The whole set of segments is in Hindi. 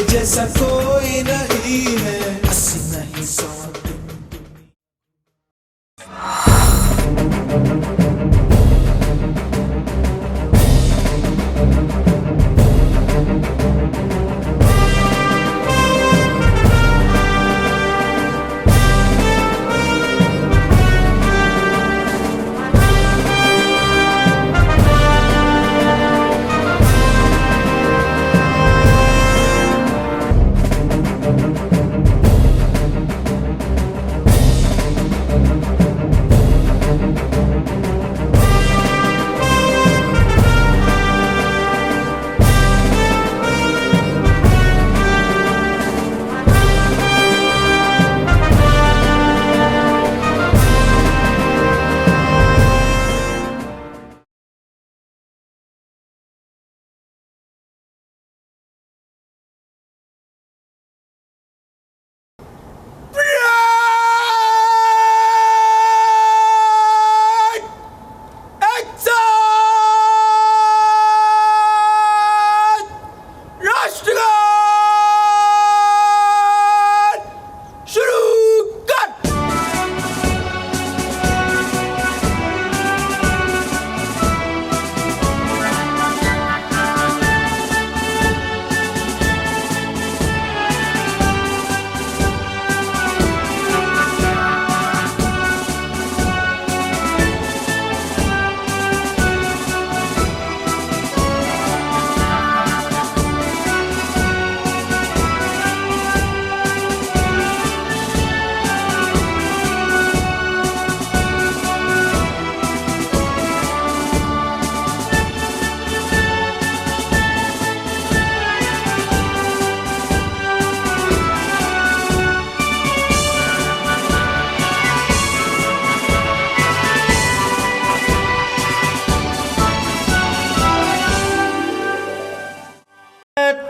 जैसा कोई नहीं है, अस्सी नहीं 100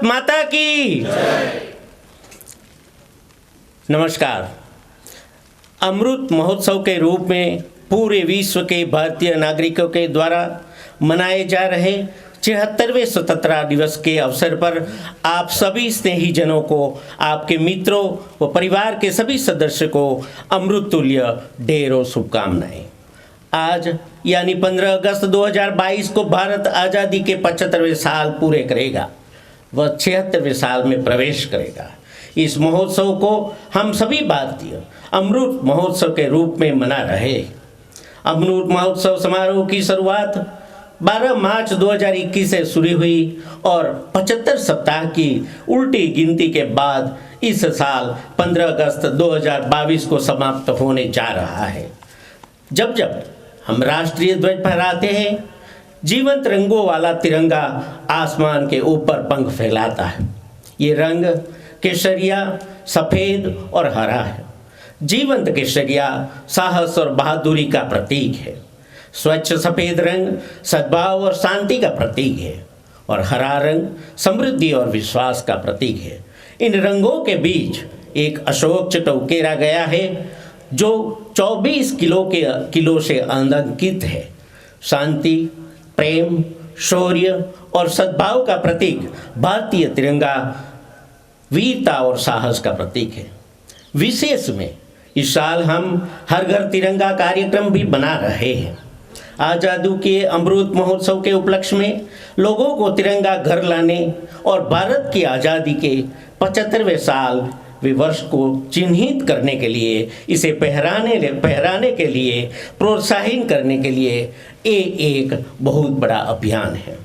माता की नमस्कार। अमृत महोत्सव के रूप में पूरे विश्व के भारतीय नागरिकों के द्वारा मनाए जा रहे 76वें स्वतंत्रता दिवस के अवसर पर आप सभी स्नेही जनों को, आपके मित्रों व परिवार के सभी सदस्य को अमृत तुल्य ढेरों शुभकामनाएं। आज यानी 15 अगस्त 2022 को भारत आज़ादी के 75वें साल पूरे करेगा, वह 76वें साल में प्रवेश करेगा। इस महोत्सव को हम सभी भारतीय अमृत महोत्सव के रूप में मना रहे। अमृत महोत्सव समारोह की शुरुआत 12 मार्च 2021 से शुरू हुई और 75 सप्ताह की उल्टी गिनती के बाद इस साल 15 अगस्त 2022 को समाप्त होने जा रहा है। जब जब हम राष्ट्रीय ध्वज फहराते हैं, जीवंत रंगों वाला तिरंगा आसमान के ऊपर पंख फैलाता है। ये रंग केसरिया, सफ़ेद और हरा है। जीवंत केसरिया साहस और बहादुरी का प्रतीक है। स्वच्छ सफ़ेद रंग सद्भाव और शांति का प्रतीक है और हरा रंग समृद्धि और विश्वास का प्रतीक है। इन रंगों के बीच एक अशोक चक्र उकेरा गया है जो 24 किलो से अंकित है। शांति, प्रेम, शौर्य और सद्भाव का प्रतीक भारतीय तिरंगा वीरता और साहस का प्रतीक है। विशेष में इस साल हम हर घर तिरंगा कार्यक्रम भी बना रहे हैं। आज़ादी के अमृत महोत्सव के उपलक्ष्य में लोगों को तिरंगा घर लाने और भारत की आज़ादी के 75वें साल वे वर्ष को चिन्हित करने के लिए, इसे पहराने के लिए, प्रोत्साहित करने के लिए ये एक बहुत बड़ा अभियान है।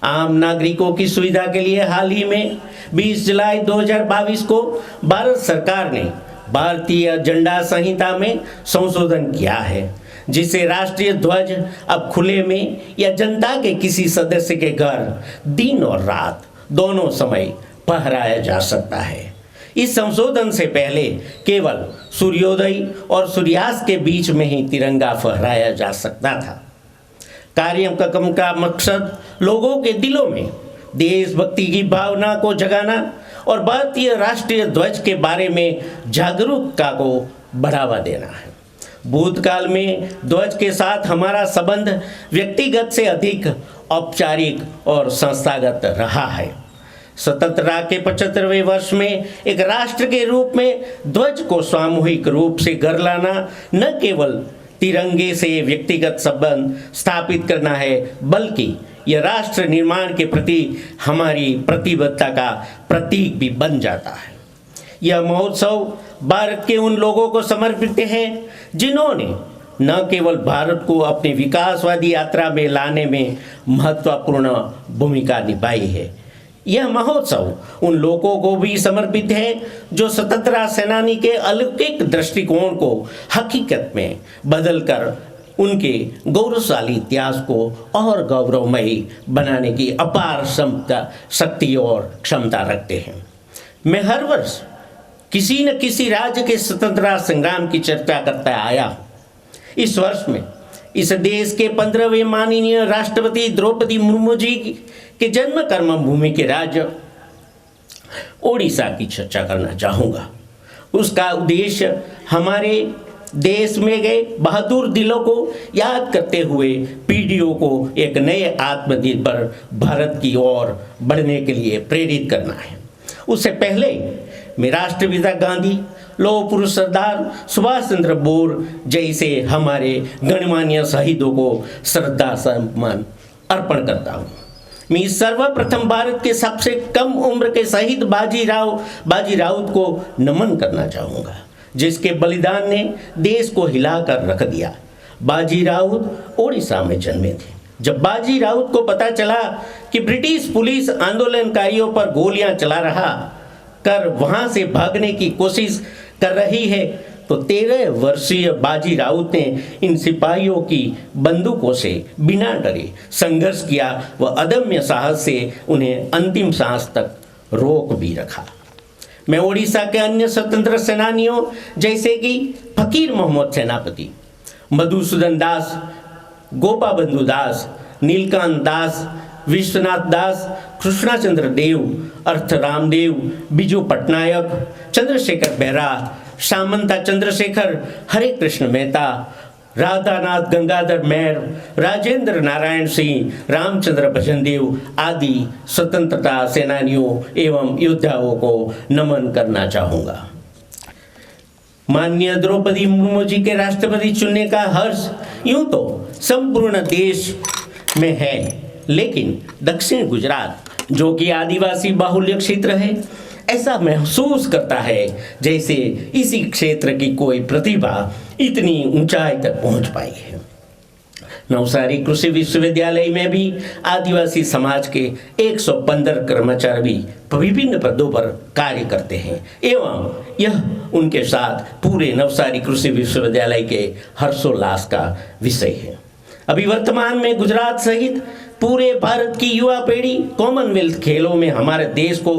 आम नागरिकों की सुविधा के लिए हाल ही में 20 जुलाई 2022 को भारत सरकार ने भारतीय झंडा संहिता में संशोधन किया है, जिसे राष्ट्रीय ध्वज अब खुले में या जनता के किसी सदस्य के घर दिन और रात दोनों समय फहराया जा सकता है। इस संशोधन से पहले केवल सूर्योदय और सूर्यास्त के बीच में ही तिरंगा फहराया जा सकता था। कार्यक्रम का मकसद लोगों के दिलों में देशभक्ति की भावना को जगाना और भारतीय राष्ट्रीय ध्वज के बारे में जागरूकता को बढ़ावा देना है। भूतकाल में ध्वज के साथ हमारा संबंध व्यक्तिगत से अधिक औपचारिक और संस्थागत रहा है। स्वतंत्रता के 75वें वर्ष में एक राष्ट्र के रूप में ध्वज को सामूहिक रूप से घर लाना न केवल तिरंगे से व्यक्तिगत संबंध स्थापित करना है, बल्कि यह राष्ट्र निर्माण के प्रति हमारी प्रतिबद्धता का प्रतीक भी बन जाता है। यह महोत्सव भारत के उन लोगों को समर्पित है जिन्होंने न केवल भारत को अपनी विकासवादी यात्रा में लाने में महत्वपूर्ण भूमिका निभाई है, यह महोत्सव उन लोगों को भी समर्पित है जो स्वतंत्रता सेनानी के अलौकिक दृष्टिकोण को हकीकत में बदलकर उनके गौरवशाली इतिहास को और गौरवमयी बनाने की अपार शक्ति और क्षमता रखते हैं। मैं हर वर्ष किसी न किसी राज्य के स्वतंत्रता संग्राम की चर्चा करता आया हूँ। इस वर्ष में इस देश के 15वें माननीय राष्ट्रपति द्रौपदी मुर्मू जी के जन्म कर्म भूमि के राज्य ओडिशा की चर्चा करना चाहूँगा। उसका उद्देश्य हमारे देश में गए बहादुर दिलों को याद करते हुए पीढ़ियों को एक नए आत्मनिर्भर भारत की ओर बढ़ने के लिए प्रेरित करना है। उससे पहले मैं राष्ट्रपिता गांधी, लौह पुरुष सरदार सुभाष चंद्र बोस जैसे हमारे गणमान्य शहीदों को श्रद्धा सम्मान अर्पण करता हूँ। मैं सर्वप्रथम भारत के सबसे कम उम्र के शहीद बाजी राउत को नमन करना चाहूँगा, जिसके बलिदान ने देश को हिलाकर रख दिया। बाजी राउत ओडिशा में जन्मे थे। जब बाजी राउत को पता चला कि ब्रिटिश पुलिस आंदोलनकारियों पर गोलियां चला रहा कर वहां से भागने की कोशिश कर रही है, तो 13 वर्षीय बाजी राउत ने इन सिपाहियों की बंदूकों से बिना डरे संघर्ष किया व अदम्य साहस से उन्हें अंतिम सांस तक रोक भी रखा। मैं ओडिशा के अन्य स्वतंत्र सेनानियों जैसे कि फकीर मोहम्मद सेनापति, मधुसूदन दास, गोपाबंधु दास, नीलकांत दास, विश्वनाथ दास, कृष्णचंद्र देव, अर्थराम देव, बिजू पटनायक, चंद्रशेखर बेहरा, सामंता चंद्रशेखर, हरे कृष्ण मेहता, राधानाथ गंगाधर मेहर, राजेंद्र नारायण सिंह, रामचंद्र भजनदेव आदि स्वतंत्रता सेनानियों एवं योद्धाओं को नमन करना चाहूँगा। माननीय द्रौपदी मुर्मू जी के राष्ट्रपति चुनने का हर्ष यूं तो संपूर्ण देश में है, लेकिन दक्षिण गुजरात जो कि आदिवासी बाहुल्य क्षेत्र है, ऐसा महसूस करता है जैसे इसी क्षेत्र की कोई प्रतिभा इतनी ऊंचाई तक पहुंच पाई है। नवसारी कृषि विश्वविद्यालय में भी आदिवासी समाज के 115 कर्मचारी विभिन्न पदों पर कार्य करते हैं एवं यह उनके साथ पूरे नवसारी कृषि विश्वविद्यालय के हर्षोल्लास का विषय है। अभी वर्तमान में गुजरात सहित पूरे भारत की युवा पीढ़ी कॉमनवेल्थ खेलों में हमारे देश को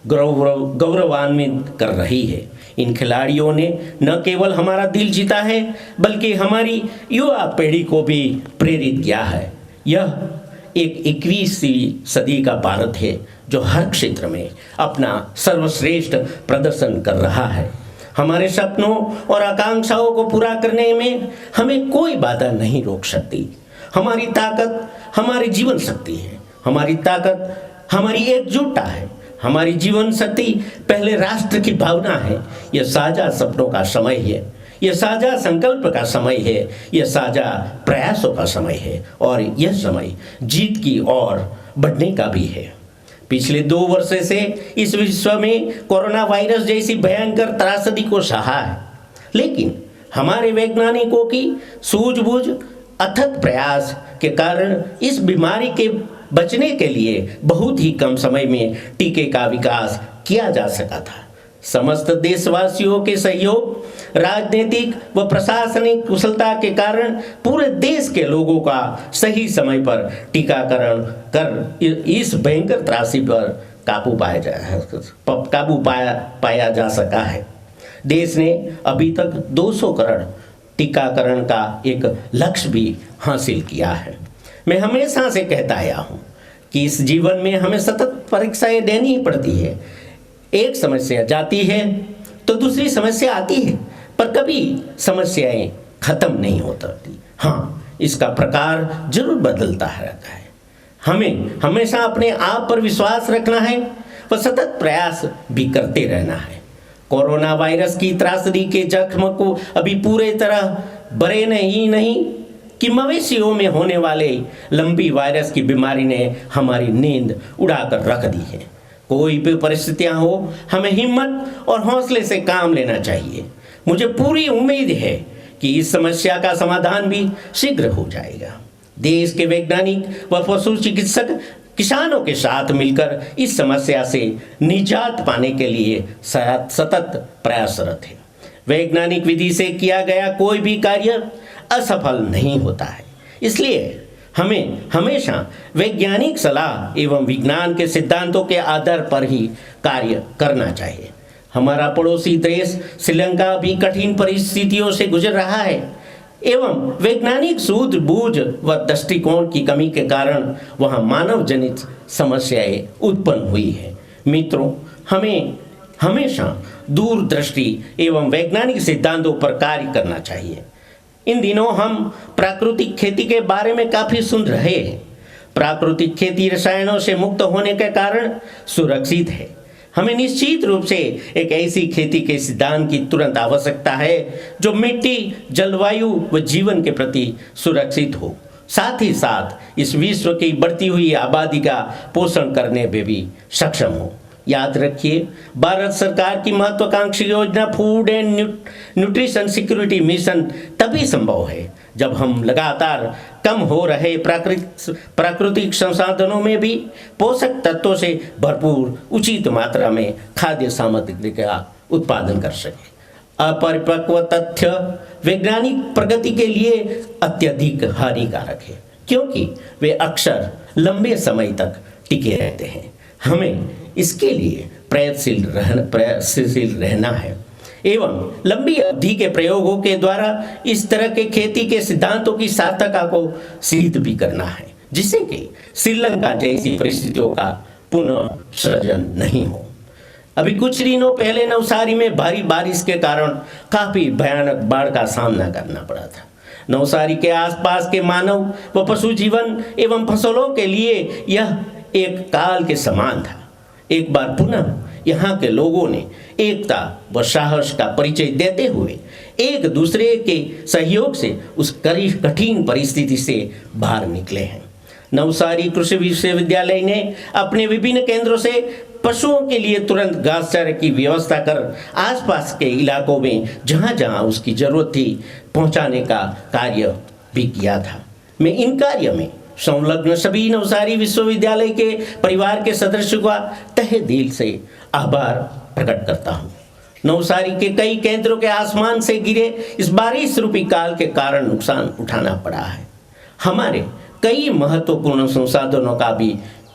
गौरवान्वित कर रही है। इन खिलाड़ियों ने न केवल हमारा दिल जीता है, बल्कि हमारी युवा पीढ़ी को भी प्रेरित किया है। यह एक 21वीं सदी का भारत है जो हर क्षेत्र में अपना सर्वश्रेष्ठ प्रदर्शन कर रहा है। हमारे सपनों और आकांक्षाओं को पूरा करने में हमें कोई बाधा नहीं रोक सकती। हमारी ताकत हमारी जीवन शक्ति है। हमारी ताकत हमारी एकजुटता है। हमारी जीवन शक्ति पहले राष्ट्र की भावना है। यह साझा सपनों का समय है। यह साझा संकल्प का समय है। यह साझा प्रयासों का समय है और यह समय जीत की ओर बढ़ने का भी है। पिछले 2 वर्ष से इस विश्व में कोरोना वायरस जैसी भयंकर त्रासदी को सहा है, लेकिन हमारे वैज्ञानिकों की सूझबूझ अथक प्रयास के कारण इस बीमारी के बचने के लिए बहुत ही कम समय में टीके का विकास किया जा सका था। समस्त देशवासियों के सहयोग, राजनीतिक व प्रशासनिक कुशलता के कारण पूरे देश के लोगों का सही समय पर टीकाकरण कर इस भयंकर त्रासदी पर काबू पाया जा सका है। देश ने अभी तक 200 करोड़ टीकाकरण का एक लक्ष्य भी हासिल किया है। मैं हमेशा से कहता आया हूँ कि इस जीवन में हमें सतत परीक्षाएं देनी ही पड़ती है। एक समस्या जाती है तो दूसरी समस्या आती है, पर कभी समस्याएं खत्म नहीं होती। हाँ, इसका प्रकार जरूर बदलता रहता है। हमें हमेशा अपने आप पर विश्वास रखना है व सतत प्रयास भी करते रहना है। कोरोना वायरस की त्रासदी के जख्म को अभी पूरे तरह भरे नहीं कि मवेशियों में होने वाले लंबी वायरस की बीमारी ने हमारी नींद उड़ाकर रख दी है। कोई भी परिस्थितियां हो, हमें हिम्मत और हौसले से काम लेना चाहिए। मुझे पूरी उम्मीद है कि इस समस्या का समाधान भी शीघ्र हो जाएगा। देश के वैज्ञानिक व पशु चिकित्सक किसानों के साथ मिलकर इस समस्या से निजात पाने के लिए सतत प्रयासरत है। वैज्ञानिक विधि से किया गया कोई भी कार्य असफल नहीं होता है, इसलिए हमें हमेशा वैज्ञानिक सलाह एवं विज्ञान के सिद्धांतों के आधार पर ही कार्य करना चाहिए। हमारा पड़ोसी देश श्रीलंका भी कठिन परिस्थितियों से गुजर रहा है एवं वैज्ञानिक सूझबूझ व दृष्टिकोण की कमी के कारण वहाँ मानव जनित समस्याएं उत्पन्न हुई है। मित्रों, हमें हमेशा दूरदृष्टि एवं वैज्ञानिक सिद्धांतों पर कार्य करना चाहिए। इन दिनों हम प्राकृतिक खेती के बारे में काफ़ी सुन रहे हैं। प्राकृतिक खेती रसायनों से मुक्त होने के कारण सुरक्षित है। हमें निश्चित रूप से एक ऐसी खेती के सिद्धांत की तुरंत आवश्यकता है जो मिट्टी, जलवायु व जीवन के प्रति सुरक्षित हो, साथ ही साथ इस विश्व की बढ़ती हुई आबादी का पोषण करने में भी सक्षम हो। याद रखिए, भारत सरकार की महत्वाकांक्षी योजना food and nutrition security mission तभी संभव है जब हम लगातार कम हो रहे प्राकृतिक संसाधनों में भी पोषक तत्वों से भरपूर उचित मात्रा में खाद्य सामग्री का उत्पादन कर सके। अपरिपक्व तथ्य वैज्ञानिक प्रगति के लिए अत्यधिक हानिकारक है, क्योंकि वे अक्सर लंबे समय तक टिके रहते हैं। हमें इसके लिए प्रयत्नशील रहना है एवं लंबी अवधि के प्रयोगों के द्वारा इस तरह के खेती के सिद्धांतों की सार्थकता को सिद्ध भी करना है, जिससे कि श्रीलंका जैसी परिस्थितियों का पुनः सृजन नहीं हो। अभी कुछ दिनों पहले नवसारी में भारी बारिश के कारण काफी भयानक बाढ़ का सामना करना पड़ा था। नवसारी के आसपास के मानव व पशु जीवन एवं फसलों के लिए यह एक काल के समान था। एक बार पुनः यहाँ के लोगों ने एकता व साहस का परिचय देते हुए एक दूसरे के सहयोग से उस कठिन परिस्थिति से बाहर निकले हैं। नवसारी कृषि विश्वविद्यालय ने अपने विभिन्न केंद्रों से पशुओं के लिए तुरंत घास चारे की व्यवस्था कर आसपास के इलाकों में जहाँ जहाँ उसकी जरूरत थी पहुँचाने का कार्य भी किया था। मैं इन कार्य में संलग्न सभी नवसारी विश्वविद्यालय के परिवार के सदस्यों का तहे दिल से आभार प्रकट करता हूँ। नवसारी के कई केंद्रों के आसमान से गिरे इस बारिश रूपी काल के कारण नुकसान उठाना पड़ा है। हमारे कई महत्वपूर्ण संसाधनों का भी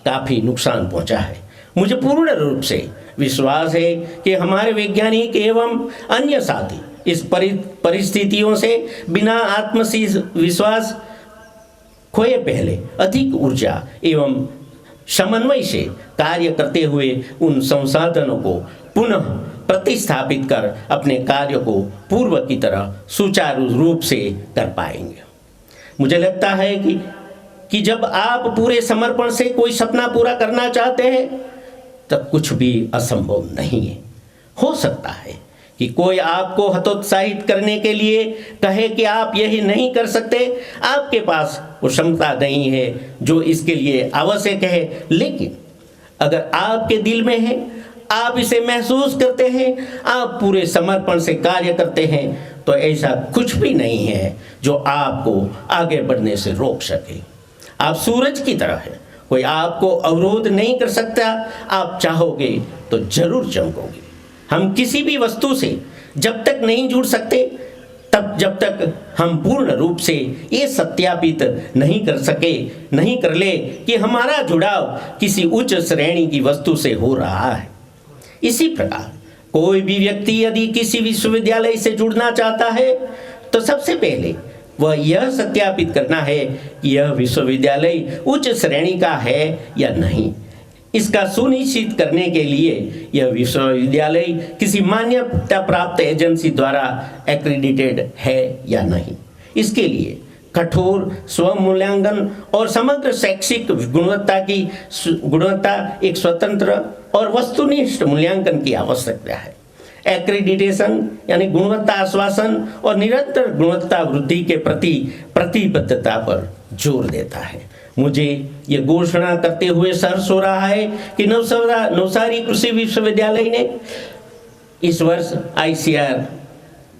काफ़ी नुकसान पहुंचा है। मुझे पूर्ण रूप से विश्वास है कि हमारे वैज्ञानिक एवं अन्य साथी इस परिस्थितियों से बिना आत्मविश्वास खोए पहले अधिक ऊर्जा एवं समन्वय से कार्य करते हुए उन संसाधनों को पुनः प्रतिस्थापित कर अपने कार्य को पूर्व की तरह सुचारू रूप से कर पाएंगे। मुझे लगता है कि जब आप पूरे समर्पण से कोई सपना पूरा करना चाहते हैं तब कुछ भी असंभव नहीं है। हो सकता है कि कोई आपको हतोत्साहित करने के लिए कहे कि आप यही नहीं कर सकते, आपके पास वो क्षमता नहीं है जो इसके लिए आवश्यक है, लेकिन अगर आपके दिल में है, आप इसे महसूस करते हैं, आप पूरे समर्पण से कार्य करते हैं, तो ऐसा कुछ भी नहीं है जो आपको आगे बढ़ने से रोक सके। आप सूरज की तरह हैं, कोई आपको अवरोध नहीं कर सकता। आप चाहोगे तो जरूर चमकोगे। हम किसी भी वस्तु से जब तक नहीं जुड़ सकते, तब जब तक हम पूर्ण रूप से ये सत्यापित नहीं कर ले कि हमारा जुड़ाव किसी उच्च श्रेणी की वस्तु से हो रहा है। इसी प्रकार कोई भी व्यक्ति यदि किसी विश्वविद्यालय से जुड़ना चाहता है, तो सबसे पहले वह यह सत्यापित करना है कि यह विश्वविद्यालय उच्च श्रेणी का है या नहीं। इसका सुनिश्चित करने के लिए यह विश्वविद्यालय किसी मान्यता प्राप्त एजेंसी द्वारा एक्रेडिटेड है या नहीं। इसके लिए कठोर स्वमूल्यांकन और समग्र शैक्षिक गुणवत्ता एक स्वतंत्र और वस्तुनिष्ठ मूल्यांकन की आवश्यकता है। एक्रेडिटेशन यानी गुणवत्ता आश्वासन और निरंतर गुणवत्ता वृद्धि के प्रति प्रतिबद्धता पर जोर देता है। मुझे ये घोषणा करते हुए हर्ष हो रहा है कि नवसारी कृषि विश्वविद्यालय ने इस वर्ष ICAR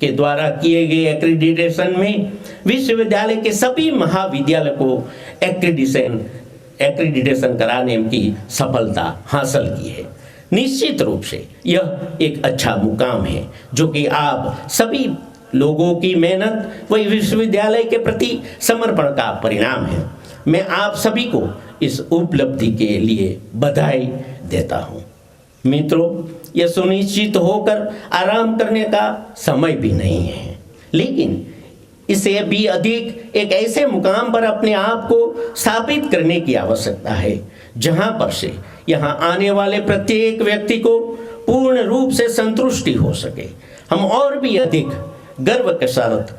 के द्वारा किए गए एक्रेडिटेशन में विश्वविद्यालय के सभी महाविद्यालय को एक्रेडिटेशन कराने की सफलता हासिल की है। निश्चित रूप से यह एक अच्छा मुकाम है, जो कि आप सभी लोगों की मेहनत व विश्वविद्यालय के प्रति समर्पण का परिणाम है। मैं आप सभी को इस उपलब्धि के लिए बधाई देता हूँ। मित्रों, यह सुनिश्चित होकर आराम करने का समय भी नहीं है, लेकिन इसे भी अधिक एक ऐसे मुकाम पर अपने आप को स्थापित करने की आवश्यकता है, जहां पर से यहाँ आने वाले प्रत्येक व्यक्ति को पूर्ण रूप से संतुष्टि हो सके। हम और भी अधिक गर्व के साथ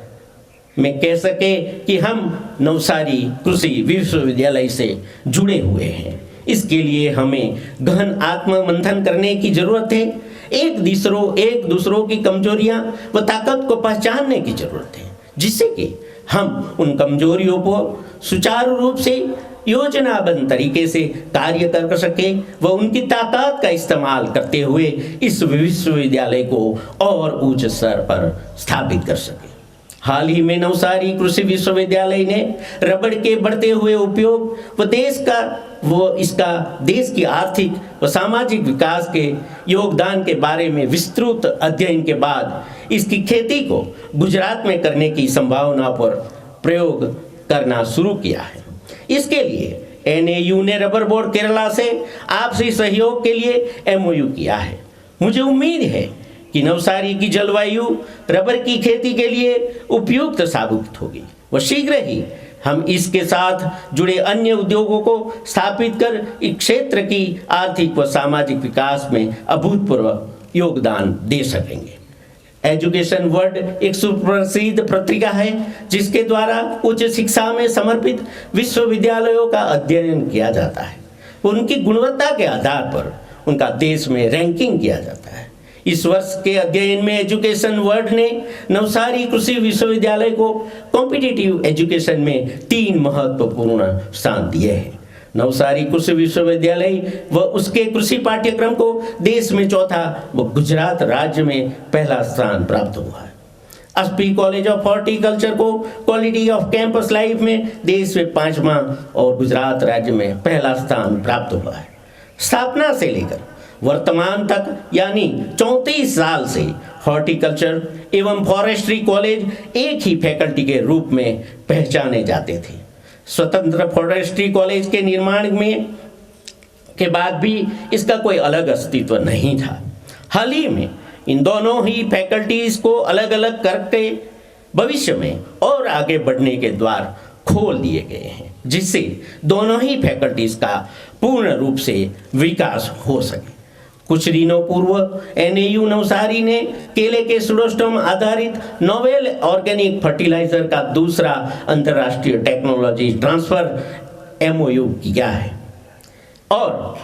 में कह सके कि हम नवसारी कृषि विश्वविद्यालय से जुड़े हुए हैं। इसके लिए हमें गहन आत्ममंथन करने की जरूरत है। एक दूसरों की कमजोरियां व ताकत को पहचानने की जरूरत है, जिससे कि हम उन कमजोरियों को सुचारू रूप से योजनाबद्ध तरीके से कार्य कर सके व उनकी ताकत का इस्तेमाल करते हुए इस विश्वविद्यालय को और उच्च स्तर पर स्थापित कर सके। हाल ही में नवसारी कृषि विश्वविद्यालय ने रबड़ के बढ़ते हुए उपयोग व इसका देश की आर्थिक व सामाजिक विकास के योगदान के बारे में विस्तृत अध्ययन के बाद इसकी खेती को गुजरात में करने की संभावना पर प्रयोग करना शुरू किया है। इसके लिए NAU ने रबर बोर्ड केरला से आपसी सहयोग के लिए MOU किया है। मुझे उम्मीद है कि नवसारी की जलवायु रबर की खेती के लिए उपयुक्त साबित होगी व शीघ्र ही हम इसके साथ जुड़े अन्य उद्योगों को स्थापित कर इस क्षेत्र की आर्थिक व सामाजिक विकास में अभूतपूर्व योगदान दे सकेंगे। एजुकेशन वर्ल्ड एक सुप्रसिद्ध पत्रिका है, जिसके द्वारा उच्च शिक्षा में समर्पित विश्वविद्यालयों का अध्ययन किया जाता है। उनकी गुणवत्ता के आधार पर उनका देश में रैंकिंग किया जाता है। इस वर्ष के अध्ययन में एजुकेशन वर्ल्ड ने नवसारी कृषि विश्वविद्यालय को कॉम्पिटिटिव एजुकेशन में 3 महत्वपूर्ण स्थान दिए हैं। नवसारी कृषि विश्वविद्यालय व उसके कृषि पाठ्यक्रम को देश में चौथा व गुजरात राज्य में पहला स्थान प्राप्त हुआ है। एसपी कॉलेज ऑफ हॉर्टिकल्चर को क्वालिटी ऑफ कैंपस लाइफ में देश में 5वां और गुजरात राज्य में पहला स्थान प्राप्त हुआ है। स्थापना से लेकर वर्तमान तक यानी 34 साल से हॉर्टिकल्चर एवं फॉरेस्ट्री कॉलेज एक ही फैकल्टी के रूप में पहचाने जाते थे। स्वतंत्र फॉरेस्ट्री कॉलेज के निर्माण के बाद भी इसका कोई अलग अस्तित्व नहीं था। हाल ही में इन दोनों ही फैकल्टीज को अलग अलग करके भविष्य में और आगे बढ़ने के द्वार खोल दिए गए हैं, जिससे दोनों ही फैकल्टीज का पूर्ण रूप से विकास हो सके। कुछ दिनों पूर्व NAU नवसारी ने केले के सुडोस्टम आधारित नोवेल ऑर्गेनिक फर्टिलाइजर का दूसरा अंतर्राष्ट्रीय टेक्नोलॉजी ट्रांसफर MOU किया है और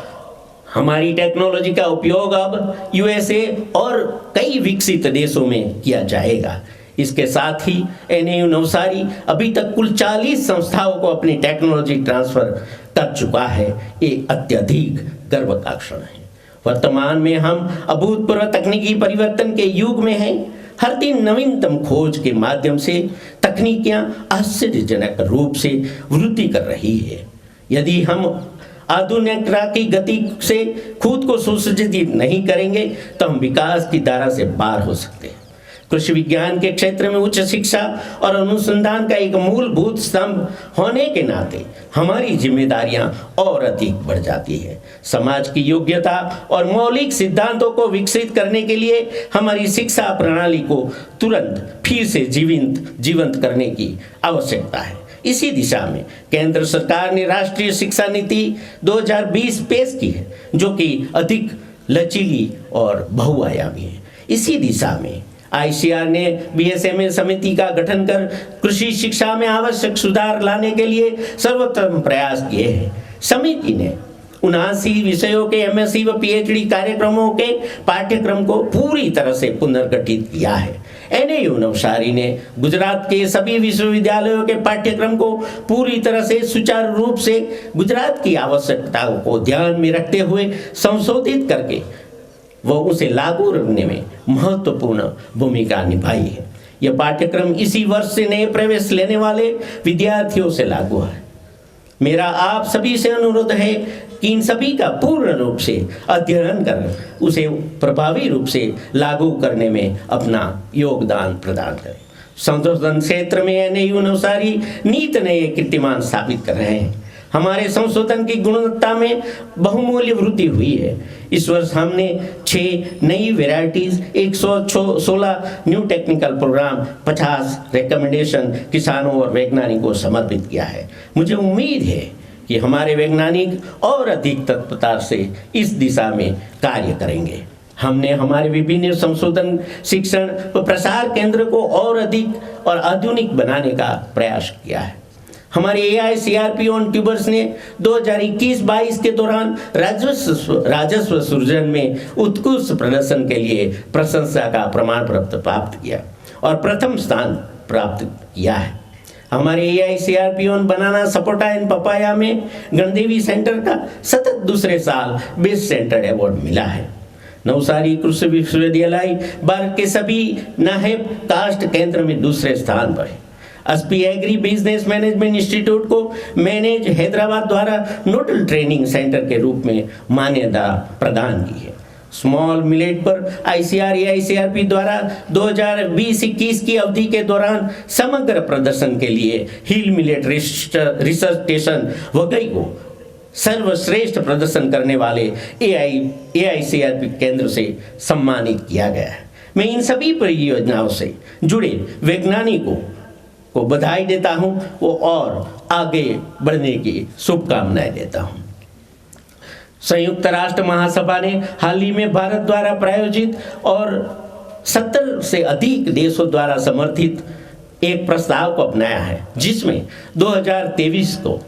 हमारी टेक्नोलॉजी का उपयोग अब USA और कई विकसित देशों में किया जाएगा। इसके साथ ही NAU नवसारी अभी तक कुल 40 संस्थाओं को अपनी टेक्नोलॉजी ट्रांसफर कर चुका है। ये अत्यधिक गर्व का क्षण है। वर्तमान में हम अभूतपूर्व तकनीकी परिवर्तन के युग में हैं। हर दिन नवीनतम खोज के माध्यम से तकनीकियां आश्चर्यजनक रूप से वृद्धि कर रही है। यदि हम आधुनिकता की गति से खुद को सुसज्जित नहीं करेंगे तो हम विकास की धारा से पार हो सकते हैं। कृषि विज्ञान के क्षेत्र में उच्च शिक्षा और अनुसंधान का एक मूलभूत स्तंभ होने के नाते हमारी जिम्मेदारियां और अधिक बढ़ जाती है। समाज की योग्यता और मौलिक सिद्धांतों को विकसित करने के लिए हमारी शिक्षा प्रणाली को तुरंत फिर से जीवंत करने की आवश्यकता है। इसी दिशा में केंद्र सरकार ने राष्ट्रीय शिक्षा नीति 2020 पेश की है, जो कि अधिक लचीली और बहुआयामी है। इसी दिशा में ICAR ने BSMA समिति का गठन कर कृषि शिक्षा में आवश्यक सुधार लाने के लिए सर्वोत्तम प्रयास किए हैं। समिति ने 79 विषयों के MSc व PhD कार्यक्रमों के पाठ्यक्रम को पूरी तरह से पुनर्गठित किया है। NAU नवसारी ने गुजरात के सभी विश्वविद्यालयों के पाठ्यक्रम को पूरी तरह से सुचारू रूप से गुजरात की आवश्यकताओं को ध्यान में रखते हुए संशोधित करके वो उसे लागू करने में महत्वपूर्ण भूमिका निभाई है। यह पाठ्यक्रम इसी वर्ष से नए प्रवेश लेने वाले विद्यार्थियों से लागू है। मेरा आप सभी से अनुरोध है कि इन सभी का पूर्ण रूप से अध्ययन कर उसे प्रभावी रूप से लागू करने में अपना योगदान प्रदान करें। संशोधन क्षेत्र में NAU नवसारी नीत नए कीर्तिमान स्थापित कर रहे हैं। हमारे संशोधन की गुणवत्ता में बहुमूल्य वृद्धि हुई है। इस वर्ष हमने 6 नई varieties, 116 new technical program, 50 recommendation किसानों और वैज्ञानिकों को समर्पित किया है। मुझे उम्मीद है कि हमारे वैज्ञानिक और अधिक तत्परता से इस दिशा में कार्य करेंगे। हमने हमारे विभिन्न संशोधन, शिक्षण व प्रसार केंद्र को और अधिक और आधुनिक बनाने का प्रयास किया है। हमारे AICRP ऑन ट्यूबर्स ने 2021-22 के दौरान राजस्व सृजन में उत्कृष्ट प्रदर्शन के लिए प्रशंसा का प्रमाण पत्र प्राप्त किया और प्रथम स्थान प्राप्त किया है। हमारे AICRP on banana, sapota and papaya में गणदेवी सेंटर का सतत दूसरे साल बेस्ट सेंटर अवार्ड मिला है। नवसारी कृषि विश्वविद्यालय भारत के सभी नाहेब कास्ट केंद्र में दूसरे स्थान पर है। SP agri business management institute को मैनेज हैदराबाद द्वारा नोडल ट्रेनिंग सेंटर के रूप में मान्यता प्रदान की है। स्मॉल मिलेट पर AICRP द्वारा 2020-21 की अवधि के दौरान समग्र प्रदर्शन के लिए हिल मिलेट रिसर्च स्टेशन वगई को सर्वश्रेष्ठ प्रदर्शन करने वाले AICRP केंद्र से सम्मानित किया गया है। मैं इन सभी परियोजनाओं से जुड़े वैज्ञानिकों को बधाई देता हूं, वो और आगे बढ़ने की शुभकामनाएं देता हूं। संयुक्त राष्ट्र महासभा ने हाल ही में भारत द्वारा प्रायोजित और 70 से अधिक देशों द्वारा समर्थित एक प्रस्ताव को अपनाया है, जिसमें 2023 को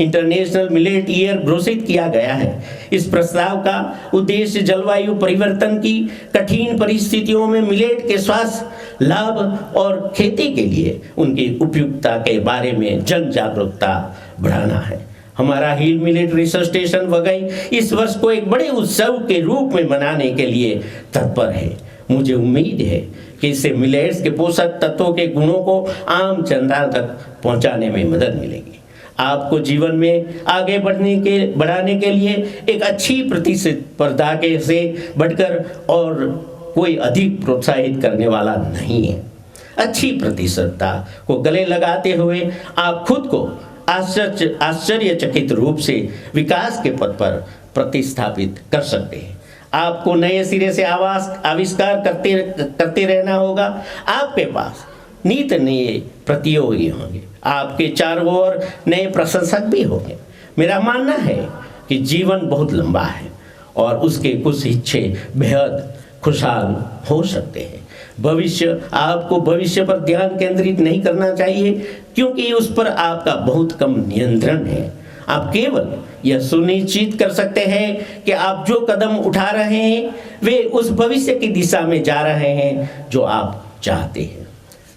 इंटरनेशनल मिलेट ईयर घोषित किया गया है। इस प्रस्ताव का उद्देश्य जलवायु परिवर्तन की कठिन परिस्थितियों में मिलेट के स्वास्थ्य लाभ और खेती के लिए उनकी उपयुक्तता के बारे में जन जागरूकता बढ़ाना है। हमारा हिल मिलेट रिसर्च स्टेशन वगई इस वर्ष को एक बड़े उत्सव के रूप में मनाने के लिए तत्पर है। मुझे उम्मीद है कि इससे मिलेट्स के पोषक तत्वों के गुणों को आम जनता तक पहुंचाने में मदद मिलेगी। आपको जीवन में आगे बढ़ाने के लिए एक अच्छी प्रतिस्पर्धा के से बढ़कर और कोई अधिक प्रोत्साहित करने वाला नहीं है। अच्छी प्रतिस्पर्धा को गले लगाते हुए आप खुद को आश्चर्यचकित रूप से विकास के पथ पर प्रतिस्थापित कर सकते हैं। आपको नए सिरे से आविष्कार करते रहना होगा। आपके पास नित नए प्रतियोगी होंगे, आपके चारों ओर नए प्रशंसक भी होंगे। मेरा मानना है कि जीवन बहुत लंबा है और उसके कुछ हिस्से बेहद खुशहाल हो सकते हैं। आपको भविष्य पर ध्यान केंद्रित नहीं करना चाहिए, क्योंकि उस पर आपका बहुत कम नियंत्रण है। आप केवल यह सुनिश्चित कर सकते हैं कि आप जो कदम उठा रहे हैं वे उस भविष्य की दिशा में जा रहे हैं जो आप चाहते हैं।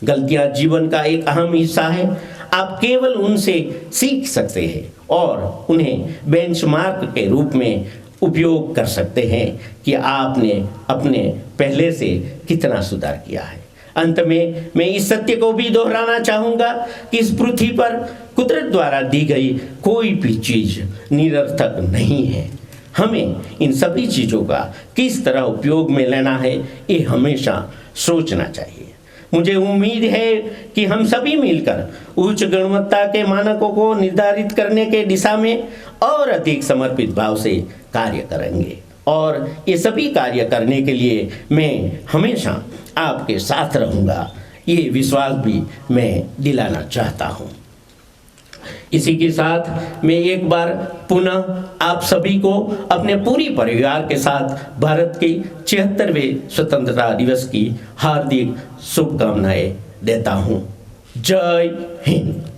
गलतियां जीवन का एक अहम हिस्सा है। आप केवल उनसे सीख सकते हैं और उन्हें बेंचमार्क के रूप में उपयोग कर सकते हैं कि आपने अपने पहले से कितना सुधार किया है। अंत में मैं इस सत्य को भी दोहराना चाहूँगा कि इस पृथ्वी पर कुदरत द्वारा दी गई कोई भी चीज़ निरर्थक नहीं है। हमें इन सभी चीज़ों का किस तरह उपयोग में लेना है, ये हमेशा सोचना चाहिए। मुझे उम्मीद है कि हम सभी मिलकर उच्च गुणवत्ता के मानकों को निर्धारित करने के दिशा में और अधिक समर्पित भाव से कार्य करेंगे, और ये सभी कार्य करने के लिए मैं हमेशा आपके साथ रहूँगा, ये विश्वास भी मैं दिलाना चाहता हूँ। इसी के साथ मैं एक बार पुनः आप सभी को अपने पूरी परिवार के साथ भारत के 76वें स्वतंत्रता दिवस की हार्दिक शुभकामनाएं देता हूँ। जय हिंद।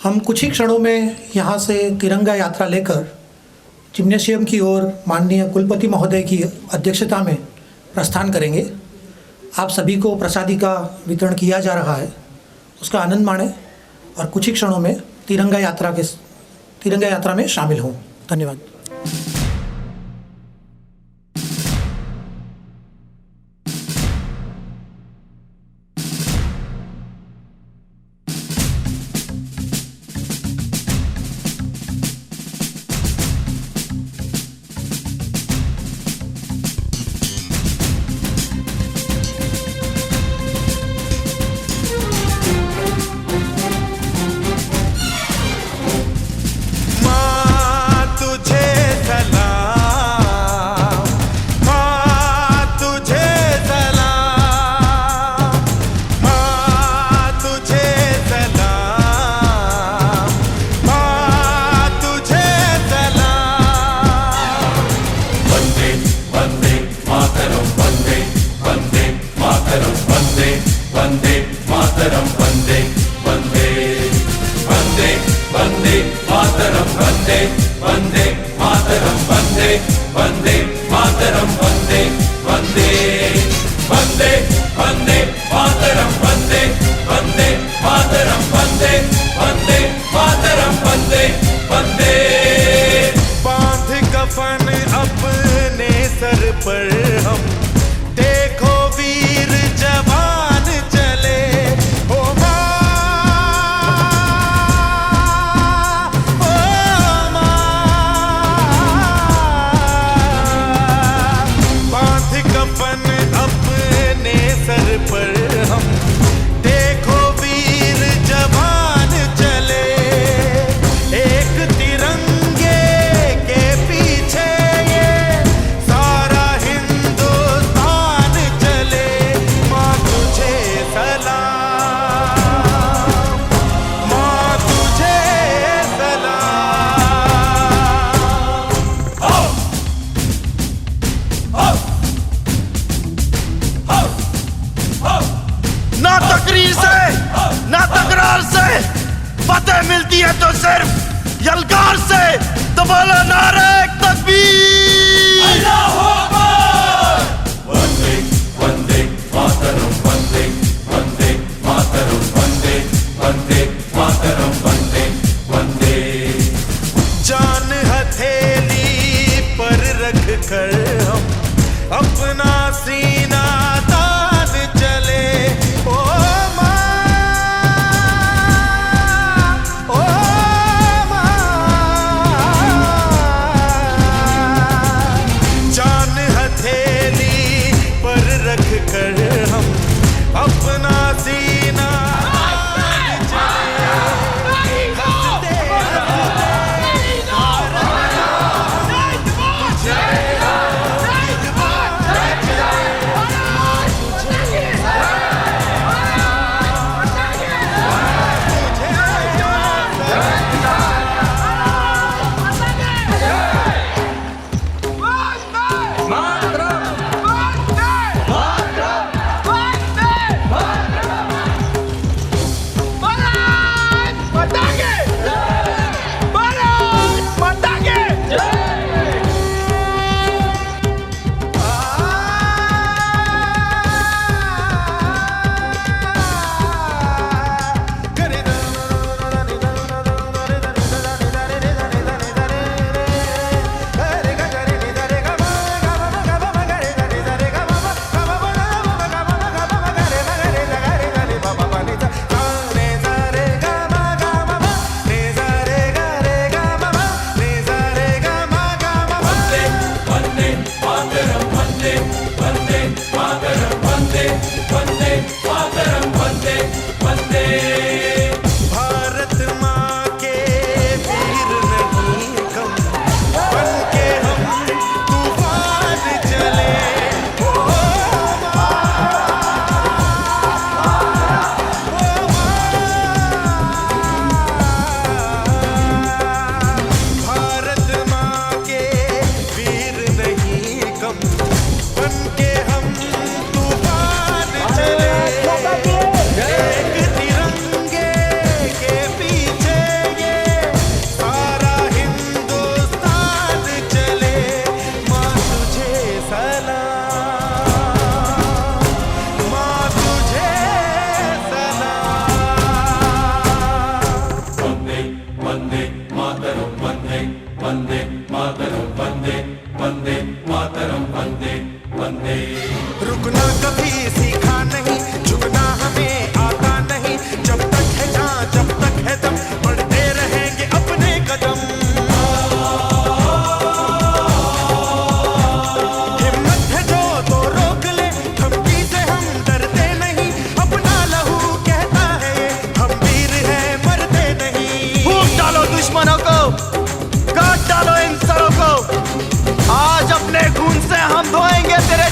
हम कुछ ही क्षणों में यहाँ से तिरंगा यात्रा लेकर जिम्नेशियम की ओर माननीय कुलपति महोदय की अध्यक्षता में प्रस्थान करेंगे। आप सभी को प्रसादी का वितरण किया जा रहा है, उसका आनंद माणें और कुछ ही क्षणों में तिरंगा यात्रा में शामिल हों। धन्यवाद। मिलती है तो सिर्फ यलगार से। तो बोलो नारे तकबीर। अल्लाहू अकबर। वंदे वंदे मातरम, वंदे वंदे मातरम, वंदे वंदे मातरम, वंदे वंदे। जान हथेली पर रख कर हम अपना सीना तान चले। ओ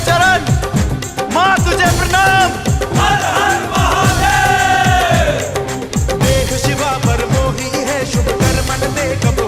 चरण, माँ तुझे प्रणाम। हर हर महादेव। देह शिवा पर मोही है, शुभ कर्मन में कब